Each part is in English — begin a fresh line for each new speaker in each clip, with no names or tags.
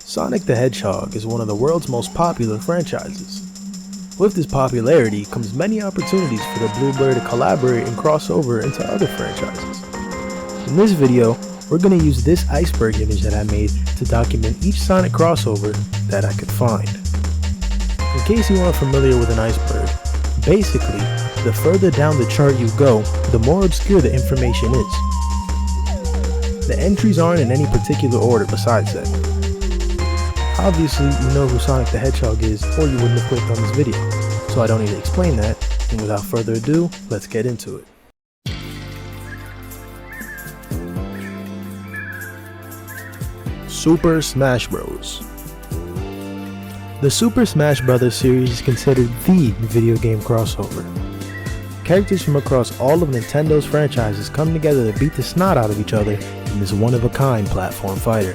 Sonic the Hedgehog is one of the world's most popular franchises. With this popularity comes many opportunities for the Bluebird to collaborate and cross over into other franchises. In this video, we're going to use this Iceberg image that I made to document each Sonic crossover that I could find. In case you aren't familiar with an iceberg, basically, the further down the chart you go, the more obscure the information is. The entries aren't in any particular order besides that. Obviously, you know who Sonic the Hedgehog is, or you wouldn't have clicked on this video, so I don't need to explain that, and without further ado, let's get into it. Super Smash Bros. The Super Smash Bros. Series is considered the video game crossover. Characters from across all of Nintendo's franchises come together to beat the snot out of each other in this one-of-a-kind platform fighter.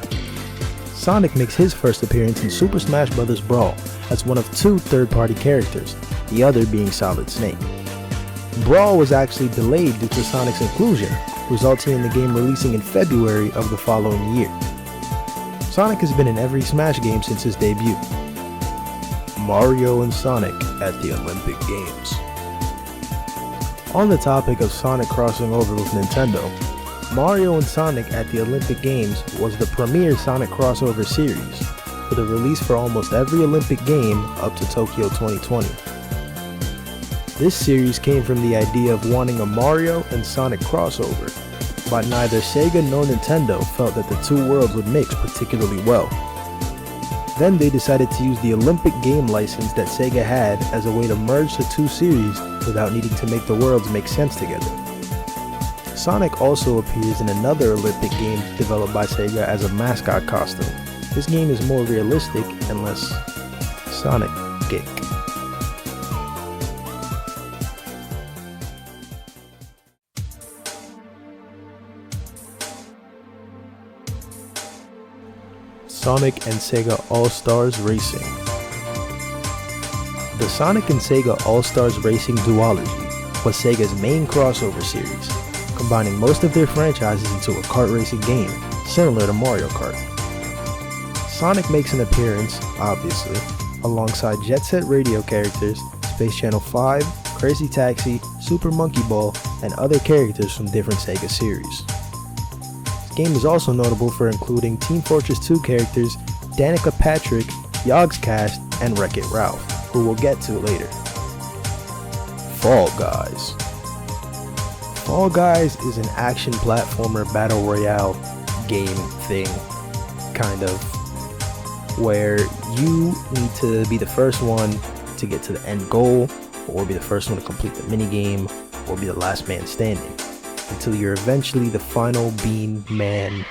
Sonic makes his first appearance in Super Smash Bros. Brawl as one of two third-party characters, the other being Solid Snake. Brawl was actually delayed due to Sonic's inclusion, resulting in the game releasing in February of the following year. Sonic has been in every Smash game since his debut. Mario and Sonic at the Olympic Games. On the topic of Sonic crossing over with Nintendo, Mario and Sonic at the Olympic Games was the premier Sonic crossover series, with a release for almost every Olympic game up to Tokyo 2020. This series came from the idea of wanting a Mario and Sonic crossover, but neither Sega nor Nintendo felt that the two worlds would mix particularly well. Then they decided to use the Olympic game license that Sega had as a way to merge the two series without needing to make the worlds make sense together. Sonic also appears in another Olympic game developed by Sega as a mascot costume. This game is more realistic and less Sonic-ic. Sonic and Sega All-Stars Racing. The Sonic and Sega All-Stars Racing duology was Sega's main crossover series, combining most of their franchises into a kart racing game, similar to Mario Kart. Sonic makes an appearance, obviously, alongside Jet Set Radio characters, Space Channel 5, Crazy Taxi, Super Monkey Ball, and other characters from different Sega series. This game is also notable for including Team Fortress 2 characters Danica Patrick, Yogscast, and Wreck-It Ralph, who we'll get to later. Fall Guys. Fall Guys is an action platformer battle royale game thing, kind of, where you need to be the first one to get to the end goal, or be the first one to complete the minigame, or be the last man standing, until you're eventually the final bean man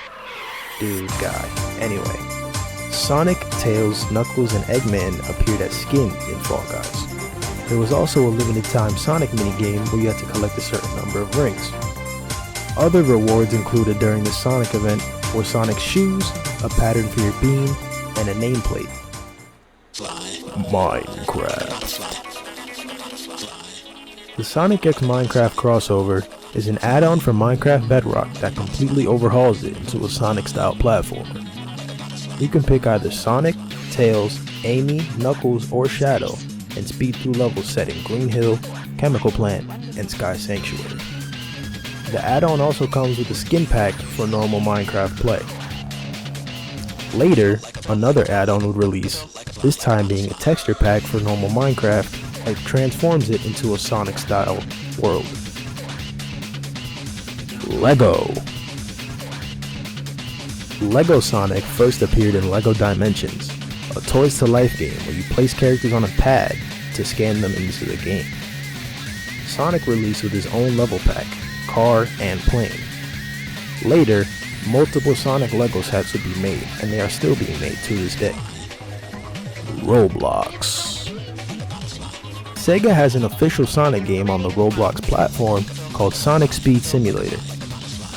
dude guy. Anyway, Sonic, Tails, Knuckles, and Eggman appeared as skins in Fall Guys. There was also a limited time Sonic minigame where you had to collect a certain number of rings. Other rewards included during the Sonic event were Sonic shoes, a pattern for your bean, and a nameplate. Minecraft. The Sonic X Minecraft crossover is an add-on for Minecraft Bedrock that completely overhauls it into a Sonic-style platformer. You can pick either Sonic, Tails, Amy, Knuckles, or Shadow, and speed through levels set in Green Hill, Chemical Plant, and Sky Sanctuary. The add-on also comes with a skin pack for normal Minecraft play. Later, another add-on would release, this time being a texture pack for normal Minecraft that transforms it into a Sonic-style world. Lego. Lego Sonic first appeared in Lego Dimensions, a Toys to Life game where you place characters on a pad to scan them into the game. Sonic released with his own level pack, car, and plane. Later, multiple Sonic Lego sets would be made, and they are still being made to this day. Roblox. Sega has an official Sonic game on the Roblox platform called Sonic Speed Simulator.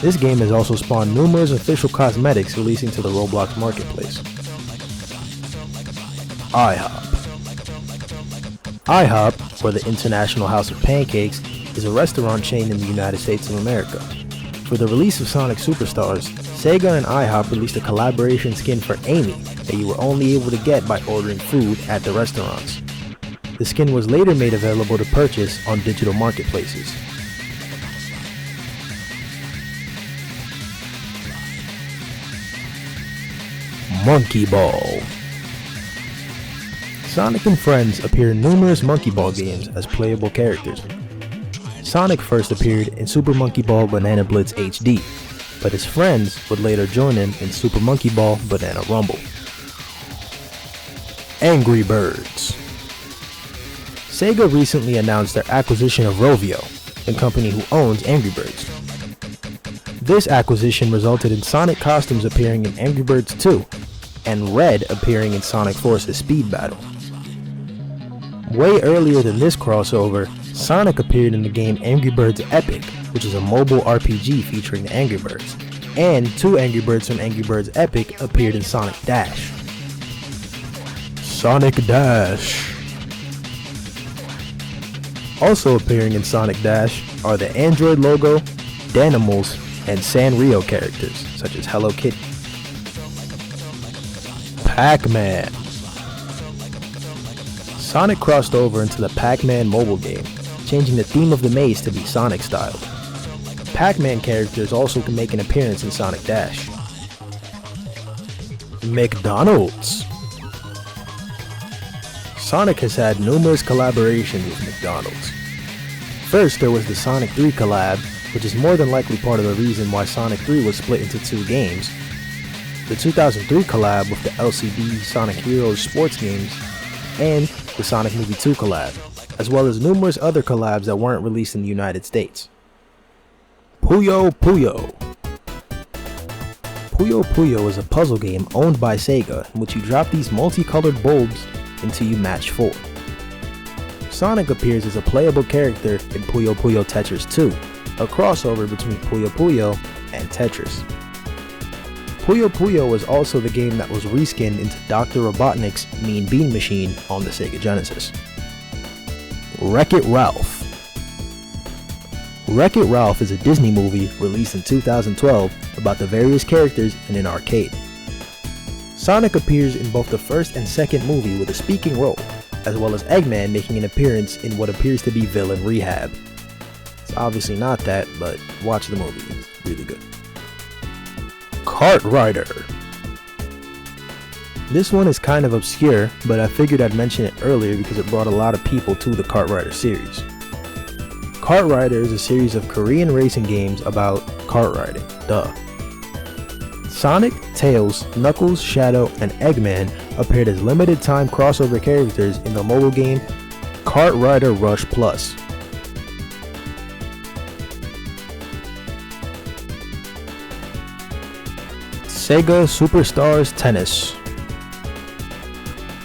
This game has also spawned numerous official cosmetics releasing to the Roblox marketplace. IHOP. IHOP, or the International House of Pancakes, is a restaurant chain in the United States of America. For the release of Sonic Superstars, Sega and IHOP released a collaboration skin for Amy that you were only able to get by ordering food at the restaurants. The skin was later made available to purchase on digital marketplaces. Monkey Ball. Sonic and friends appear in numerous Monkey Ball games as playable characters. Sonic first appeared in Super Monkey Ball Banana Blitz HD, but his friends would later join him in Super Monkey Ball Banana Rumble. Angry Birds. Sega recently announced their acquisition of Rovio, the company who owns Angry Birds. This acquisition resulted in Sonic costumes appearing in Angry Birds 2, and Red appearing in Sonic Forces Speed Battle. Way earlier than this crossover, Sonic appeared in the game Angry Birds Epic, which is a mobile RPG featuring the Angry Birds, and 2 Angry Birds from Angry Birds Epic appeared in Sonic Dash. Sonic Dash. Also appearing in Sonic Dash are the Android logo, Danimals, and Sanrio characters such as Hello Kitty. Pac-Man. Sonic crossed over into the Pac-Man mobile game, changing the theme of the maze to be Sonic styled. Pac-Man characters also can make an appearance in Sonic Dash. McDonald's. Sonic has had numerous collaborations with McDonald's. First, there was the Sonic 3 collab, which is more than likely part of the reason why Sonic 3 was split into 2 games. The 2003 collab with the LCD Sonic Heroes sports games, and the Sonic Movie 2 collab, as well as numerous other collabs that weren't released in the United States. Puyo Puyo. Puyo Puyo is a puzzle game owned by Sega in which you drop these multicolored bulbs until you match 4. Sonic appears as a playable character in Puyo Puyo Tetris 2, a crossover between Puyo Puyo and Tetris. Puyo Puyo was also the game that was reskinned into Dr. Robotnik's Mean Bean Machine on the Sega Genesis. Wreck-It Ralph. Wreck-It Ralph is a Disney movie released in 2012 about the various characters in an arcade. Sonic appears in both the first and second movie with a speaking role, as well as Eggman making an appearance in what appears to be Villain Rehab. It's obviously not that, but watch the movie, it's really good. Kart Rider. This one is kind of obscure, but I figured I'd mention it earlier because it brought a lot of people to the Kart Rider series. Kart Rider is a series of Korean racing games about kart riding, duh. Sonic, Tails, Knuckles, Shadow, and Eggman appeared as limited time crossover characters in the mobile game Kart Rider Rush Plus. Sega Superstars Tennis.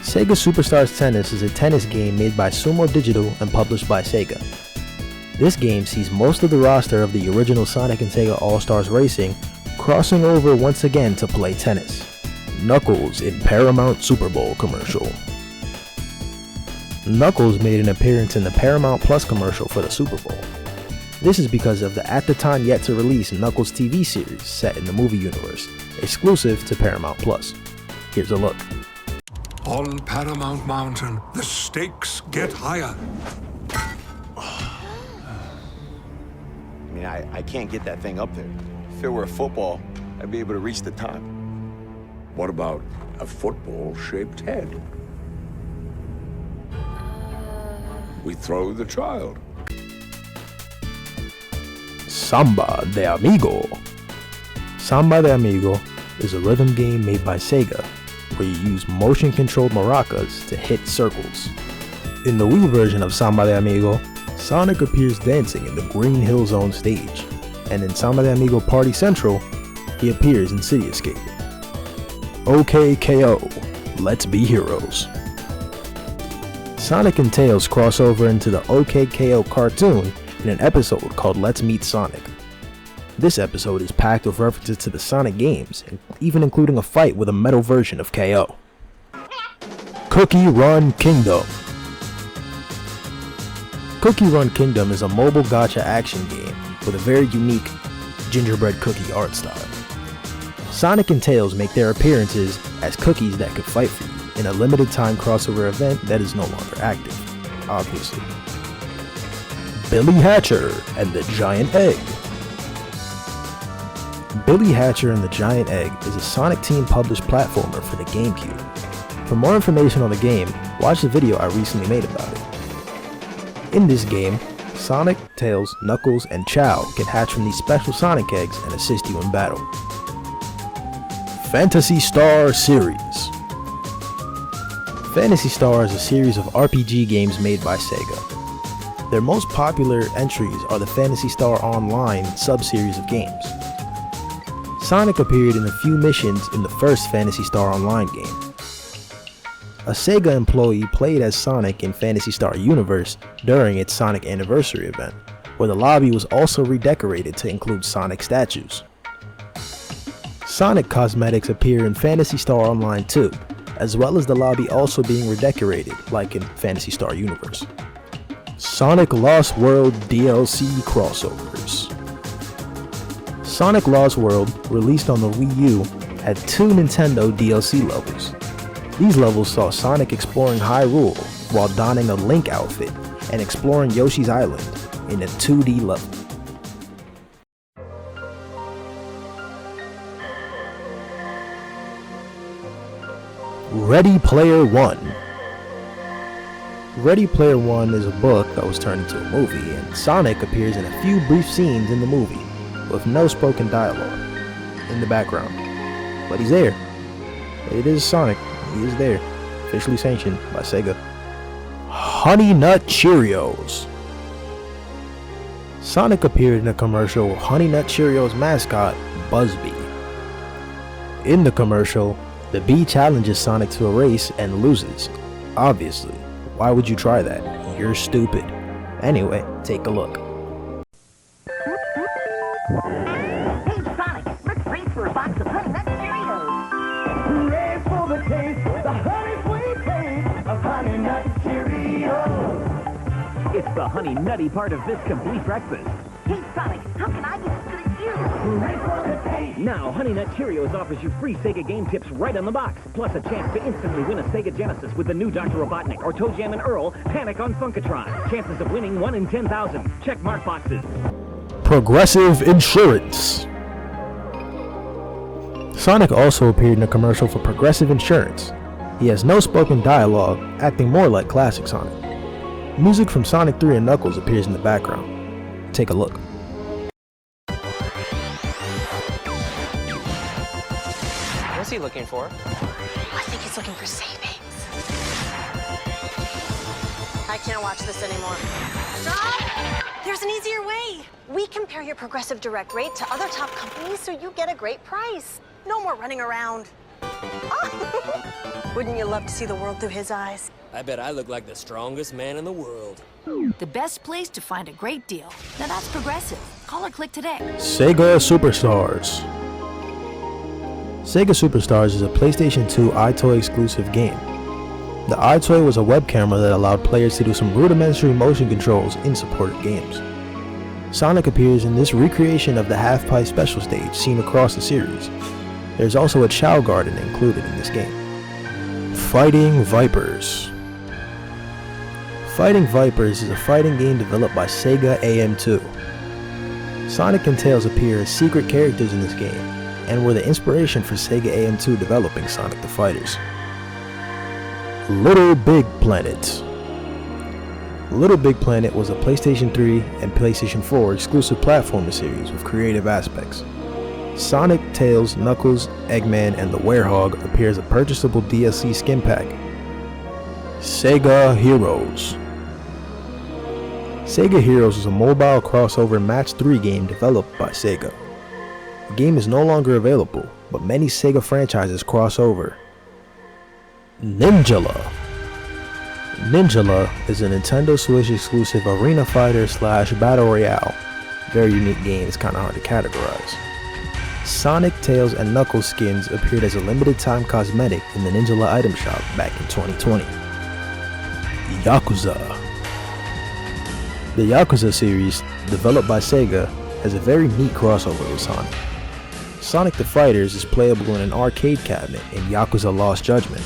Sega Superstars Tennis is a tennis game made by Sumo Digital and published by Sega. This game sees most of the roster of the original Sonic and Sega All-Stars Racing crossing over once again to play tennis. Knuckles in Paramount Super Bowl commercial. Knuckles made an appearance in the Paramount Plus commercial for the Super Bowl. This is because of the at the time yet to release Knuckles TV series set in the movie universe, exclusive to Paramount Plus. Here's a look.
On Paramount Mountain, the stakes get higher.
I can't get that thing up there. If it were a football, I'd be able to reach the top.
What about a football-shaped head? We throw the child.
Samba de Amigo. Samba de Amigo is a rhythm game made by Sega, where you use motion-controlled maracas to hit circles. In the Wii version of Samba de Amigo, Sonic appears dancing in the Green Hill Zone stage, and in Samba de Amigo Party Central, he appears in City Escape. OK KO, Let's Be Heroes. Sonic and Tails cross over into the OK KO cartoon in an episode called Let's Meet Sonic. This episode is packed with references to the Sonic games, even including a fight with a metal version of KO. Cookie Run Kingdom. Cookie Run Kingdom is a mobile gacha action game with a very unique gingerbread cookie art style. Sonic and Tails make their appearances as cookies that could fight for you in a limited time crossover event that is no longer active, obviously. Billy Hatcher and the Giant Egg. Billy Hatcher and the Giant Egg is a Sonic Team published platformer for the GameCube. For more information on the game, watch the video I recently made about it. In this game, Sonic, Tails, Knuckles, and Chow can hatch from these special Sonic eggs and assist you in battle. Phantasy Star Series. Phantasy Star is a series of RPG games made by Sega. Their most popular entries are the Phantasy Star Online sub-series of games. Sonic appeared in a few missions in the first Phantasy Star Online game. A Sega employee played as Sonic in Phantasy Star Universe during its Sonic Anniversary event, where the lobby was also redecorated to include Sonic statues. Sonic cosmetics appear in Phantasy Star Online 2, as well as the lobby also being redecorated like in Phantasy Star Universe. Sonic Lost World DLC crossovers. Sonic Lost World, released on the Wii U, had 2 Nintendo DLC levels. These levels saw Sonic exploring Hyrule while donning a Link outfit and exploring Yoshi's Island in a 2D level. Ready Player One. Ready Player One is a book that was turned into a movie, and Sonic appears in a few brief scenes in the movie, with no spoken dialogue in the background. But he's there. It is Sonic. He is there. Officially sanctioned by Sega. Honey Nut Cheerios. Sonic appeared in a commercial with Honey Nut Cheerios mascot, Buzzbee. In the commercial, the bee challenges Sonic to a race and loses. Obviously. Why would you try that? You're stupid. Anyway, take a look.
Hey Sonic, let's race for a box of Honey Nut Cheerios. Hooray for the taste, the honey sweet taste of Honey Nut Cheerios.
It's the honey nutty part of this complete breakfast.
Hey Sonic, how can I get as good as you? Hooray for the taste.
Now, Honey Nut Cheerios offers you free Sega game tips right on the box, plus a chance to instantly win a Sega Genesis with the new Dr. Robotnik or Toe Jam and Earl Panic on Funkatron. Chances of winning 1 in 10,000. Check mark boxes.
Progressive Insurance. Sonic also appeared in a commercial for Progressive Insurance. He has no spoken dialogue, acting more like classic Sonic. Music from Sonic 3 and Knuckles appears in the background. Take a look.
What's he looking for?
I think he's looking for savings. I can't watch this anymore. Stop! There's an easier way. We compare your Progressive Direct rate to other top companies so you get a great price. No more running around. Wouldn't you love to see the world through his eyes?
I bet I look like the strongest man in the world.
The best place to find a great deal. Now that's Progressive. Call or click today.
Sega Superstars. Sega Superstars is a PlayStation 2 iToy exclusive game. The iToy was a web camera that allowed players to do some rudimentary motion controls in supported games. Sonic appears in this recreation of the half-pipe special stage seen across the series. There's also a Chow Garden included in this game. Fighting Vipers. Fighting Vipers is a fighting game developed by Sega AM2. Sonic and Tails appear as secret characters in this game, and were the inspiration for Sega AM2 developing Sonic the Fighters. Little Big Planet. Little Big Planet was a PlayStation 3 and PlayStation 4 exclusive platformer series with creative aspects. Sonic, Tails, Knuckles, Eggman, and the Werehog appear as a purchasable DLC skin pack. Sega Heroes. Sega Heroes is a mobile crossover match 3 game developed by Sega. The game is no longer available, but many Sega franchises cross over. Ninjala. Ninjala is a Nintendo Switch exclusive arena fighter / battle royale. Very unique game, it's kinda hard to categorize. Sonic, Tails, and Knuckles skins appeared as a limited time cosmetic in the Ninjala item shop back in 2020. Yakuza. The Yakuza series, developed by Sega, has a very neat crossover with Sonic. Sonic the Fighters is playable in an arcade cabinet in Yakuza Lost Judgment,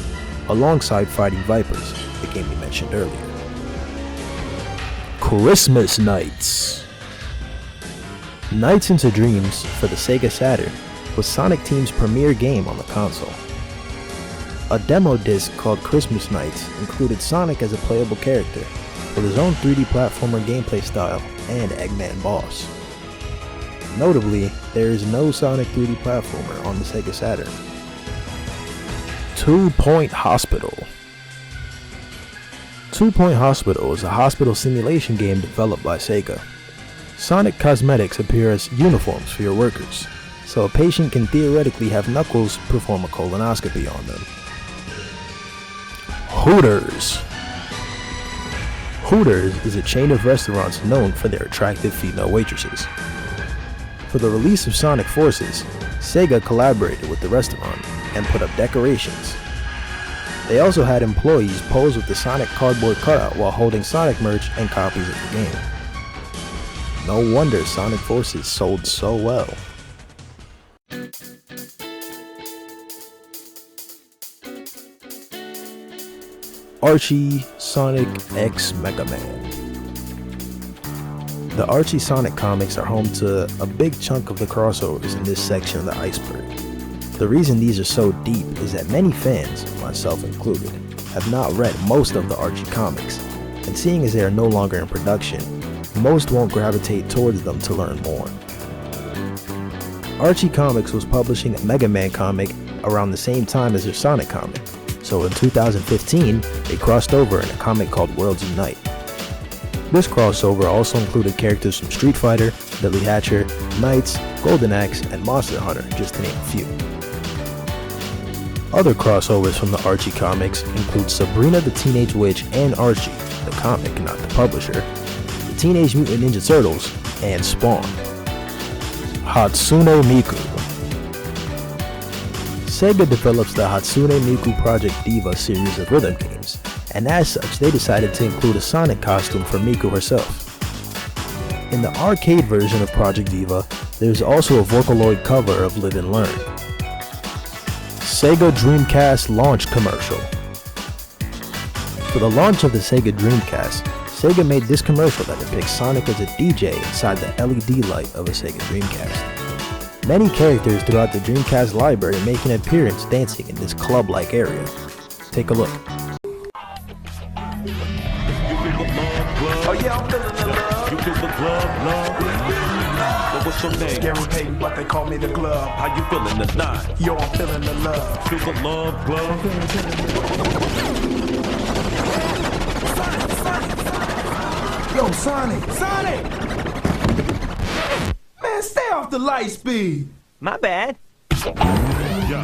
alongside fighting Vipers, the game we mentioned earlier. Christmas Nights. Nights into Dreams for the Sega Saturn was Sonic Team's premier game on the console. A demo disc called Christmas Nights included Sonic as a playable character, with his own 3D platformer gameplay style and Eggman boss. Notably, there is no Sonic 3D platformer on the Sega Saturn. 2 Point Hospital. 2 Point Hospital is a hospital simulation game developed by Sega. Sonic cosmetics appear as uniforms for your workers, so a patient can theoretically have Knuckles perform a colonoscopy on them. Hooters. Hooters is a chain of restaurants known for their attractive female waitresses. For the release of Sonic Forces, Sega collaborated with the restaurant and put up decorations. They also had employees pose with the Sonic cardboard cutout while holding Sonic merch and copies of the game. No wonder Sonic Forces sold so well. Archie Sonic X Mega Man. The Archie Sonic comics are home to a big chunk of the crossovers in this section of the Iceberg. The reason these are so deep is that many fans, myself included, have not read most of the Archie comics, and seeing as they are no longer in production, most won't gravitate towards them to learn more. Archie Comics was publishing a Mega Man comic around the same time as their Sonic comic, so in 2015, they crossed over in a comic called Worlds Unite. This crossover also included characters from Street Fighter, Billy Hatcher, Knights, Golden Axe, and Monster Hunter, just to name a few. Other crossovers from the Archie comics include Sabrina the Teenage Witch and Archie, the comic, not the publisher, the Teenage Mutant Ninja Turtles, and Spawn. Hatsune Miku. Sega develops the Hatsune Miku Project Diva series of rhythm games, and as such they decided to include a Sonic costume for Miku herself. In the arcade version of Project Diva, there's also a Vocaloid cover of Live and Learn. Sega Dreamcast launch commercial. For the launch of the Sega Dreamcast, Sega made this commercial that depicts Sonic as a DJ inside the LED light of a Sega Dreamcast. Many characters throughout the Dreamcast library make an appearance dancing in this club-like area. Take a look.
Oh yeah, I'm feeling the love. You feel the glove, love. What's your name? Gary Payton, but they call me the glove. How you feeling tonight? Yo, I'm feeling the love. Feel the love, glove. Yo, Sonic! Man, stay off the light speed.
My bad.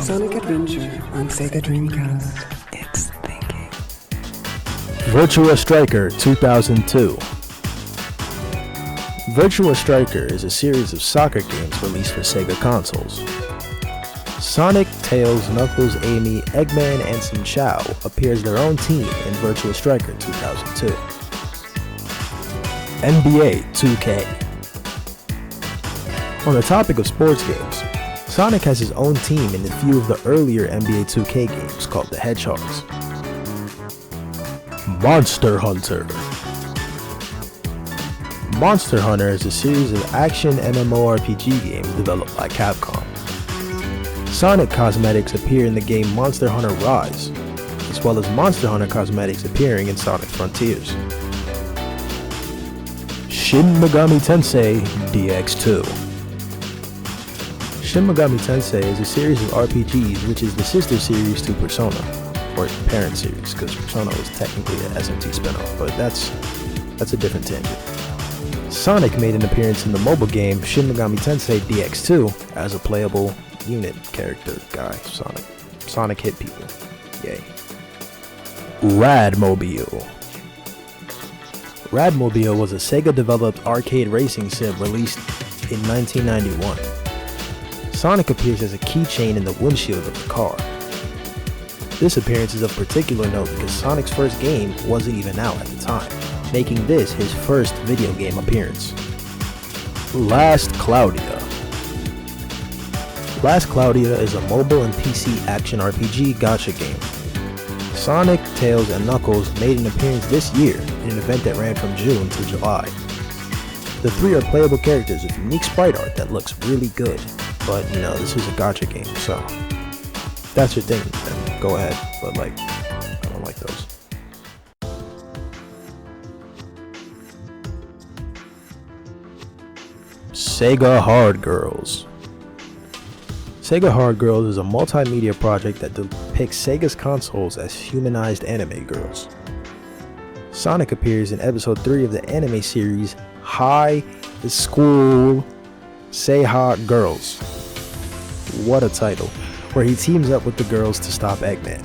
Sonic Adventure on Sega Dreamcast. It's thinking.
Virtua Striker 2002. Virtua Striker is a series of soccer games released for Sega consoles. Sonic, Tails, Knuckles, Amy, Eggman, and some Chow appear as their own team in Virtua Striker 2002. NBA 2K. On the topic of sports games, Sonic has his own team in a few of the earlier NBA 2K games called the Hedgehogs. Monster Hunter. Monster Hunter is a series of action MMORPG games developed by Capcom. Sonic cosmetics appear in the game Monster Hunter Rise, as well as Monster Hunter cosmetics appearing in Sonic Frontiers. Shin Megami Tensei DX2. Shin Megami Tensei is a series of RPGs which is the sister series to Persona, or parent series, because Persona was technically an SMT spinoff, but that's a different tangent. Sonic made an appearance in the mobile game Shin Megami Tensei DX2 as a playable unit character guy. Sonic hit people. Yay. Radmobile. Radmobile was a Sega-developed arcade racing sim released in 1991. Sonic appears as a keychain in the windshield of the car. This appearance is of particular note because Sonic's first game wasn't even out at the time, making this his first video game appearance. Last Claudia. Last Claudia is a mobile and PC action RPG gacha game. Sonic, Tails, and Knuckles made an appearance this year in an event that ran from June to July. The three are playable characters with unique sprite art that looks really good, but you know, this is a gacha game, so if that's your thing, then go ahead, but like, I don't like those. Sega Hard Girls. Sega Hard Girls is a multimedia project that depicts Sega's consoles as humanized anime girls. Sonic appears in episode 3 of the anime series High School Say Hot Girls. What a title. Where he teams up with the girls to stop Eggman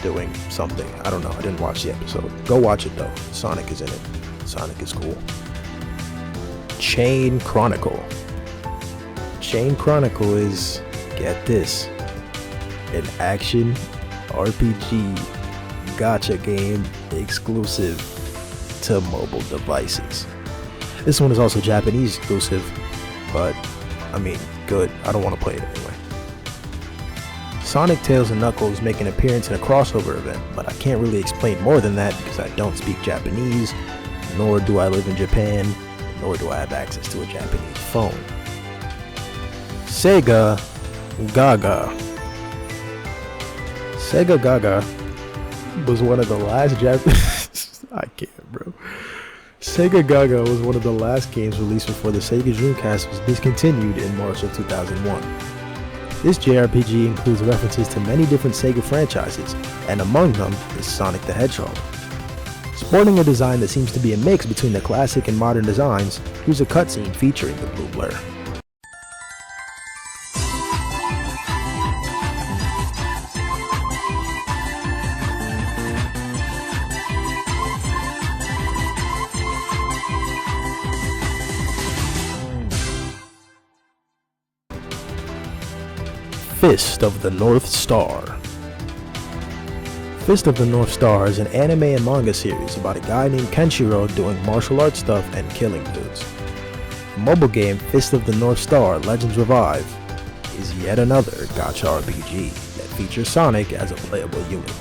doing something. I don't know, I didn't watch the episode. Go watch it though. Sonic is in it. Sonic is cool. Chain Chronicle. Chain Chronicle is, get this, an action RPG gacha game exclusive to mobile devices. This one is also Japanese exclusive, but I mean, good. I don't want to play it anyway. Sonic, Tails, and Knuckles make an appearance in a crossover event, but I can't really explain more than that because I don't speak Japanese, nor do I live in Japan, nor do I have access to a Japanese phone. Sega Gaga. Sega Gaga was one of the last I can't, bro. Sega Gaga was one of the last games released before the Sega Dreamcast was discontinued in March of 2001. This JRPG includes references to many different Sega franchises, and among them is Sonic the Hedgehog. Sporting a design that seems to be a mix between the classic and modern designs, here's a cutscene featuring the blue blur. Fist of the North Star. Fist of the North Star is an anime and manga series about a guy named Kenshiro doing martial arts stuff and killing dudes. The mobile game Fist of the North Star Legends Revive is yet another gacha RPG that features Sonic as a playable unit.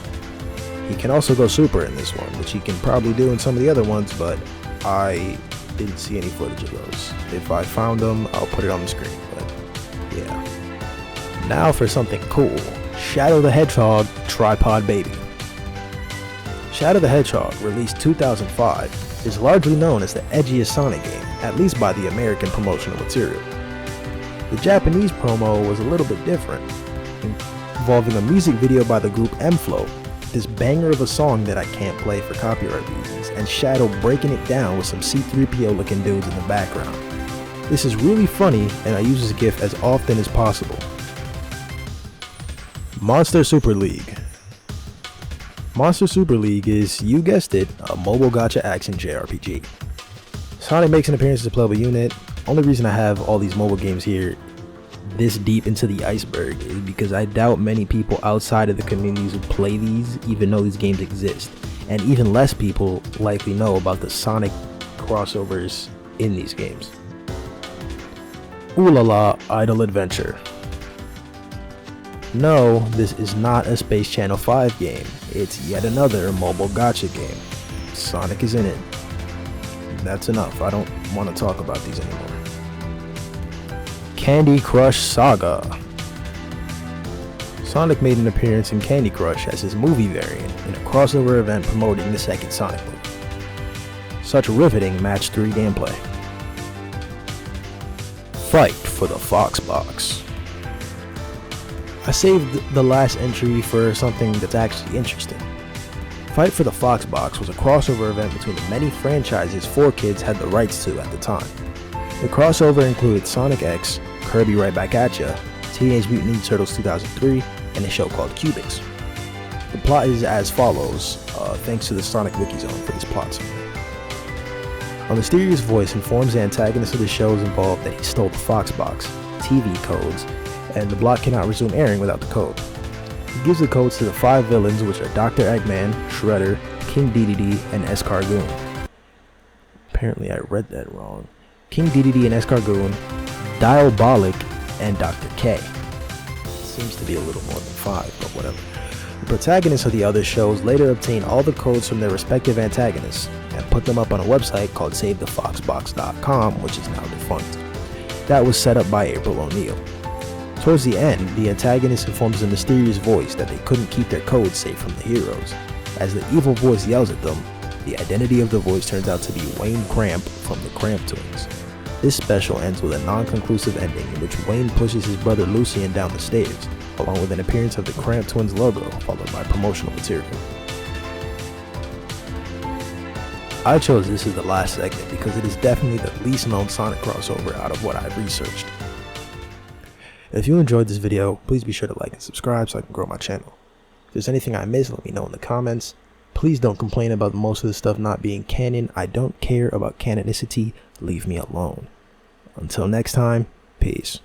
He can also go super in this one, which he can probably do in some of the other ones, but I didn't see any footage of those. If I found them, I'll put it on the screen, but yeah. Now for something cool. Shadow the Hedgehog Tripod Baby. Shadow the Hedgehog, released 2005, is largely known as the edgiest Sonic game, at least by the American promotional material. The Japanese promo was a little bit different, involving a music video by the group M-Flow, this banger of a song that I can't play for copyright reasons, and Shadow breaking it down with some C-3PO looking dudes in the background. This is really funny, and I use this GIF as often as possible. Monster Super League. Monster Super League is, you guessed it, a mobile gacha action JRPG. Sonic makes an appearance as a playable unit. Only reason I have all these mobile games here this deep into the iceberg is because I doubt many people outside of the communities who play these even know these games exist, and even less people likely know about the Sonic crossovers in these games. Ooh La La Idle Adventure. No, this is not a Space Channel 5 game. It's yet another mobile gacha game. Sonic is in it. That's enough. I don't want to talk about these anymore. Candy Crush Saga. Sonic made an appearance in Candy Crush as his movie variant in a crossover event promoting the second Sonic movie. Such riveting match 3 gameplay. Fight for the Fox Box. I saved the last entry for something that's actually interesting. Fight for the Fox Box was a crossover event between the many franchises 4Kids had the rights to at the time. The crossover included Sonic X, Kirby Right Back At Ya, Teenage Mutant Ninja Turtles 2003, and a show called Cubics. The plot is as follows, thanks to the Sonic Wiki Zone for this plot summary. A mysterious voice informs the antagonist of the show is involved that he stole the Fox Box, TV codes, and the block cannot resume airing without the code. He gives the codes to the 5 villains, which are Dr. Eggman, Shredder, King Dedede, and Escargoon. Apparently I read that wrong. King Dedede and Escargoon, Diabolic, and Dr. K. Seems to be a little more than 5, but whatever. The protagonists of the other shows later obtained all the codes from their respective antagonists and put them up on a website called SaveTheFoxBox.com, which is now defunct. That was set up by April O'Neil. Towards the end, the antagonist informs the mysterious voice that they couldn't keep their codes safe from the heroes. As the evil voice yells at them, the identity of the voice turns out to be Wayne Cramp from the Cramp Twins. This special ends with a non-conclusive ending in which Wayne pushes his brother Lucien down the stairs, along with an appearance of the Cramp Twins logo, followed by promotional material. I chose this as the last segment because it is definitely the least known Sonic crossover out of what I've researched. If you enjoyed this video, please be sure to like and subscribe so I can grow my channel. If there's anything I missed, let me know in the comments. Please don't complain about most of the stuff not being canon. I don't care about canonicity. Leave me alone. Until next time, peace.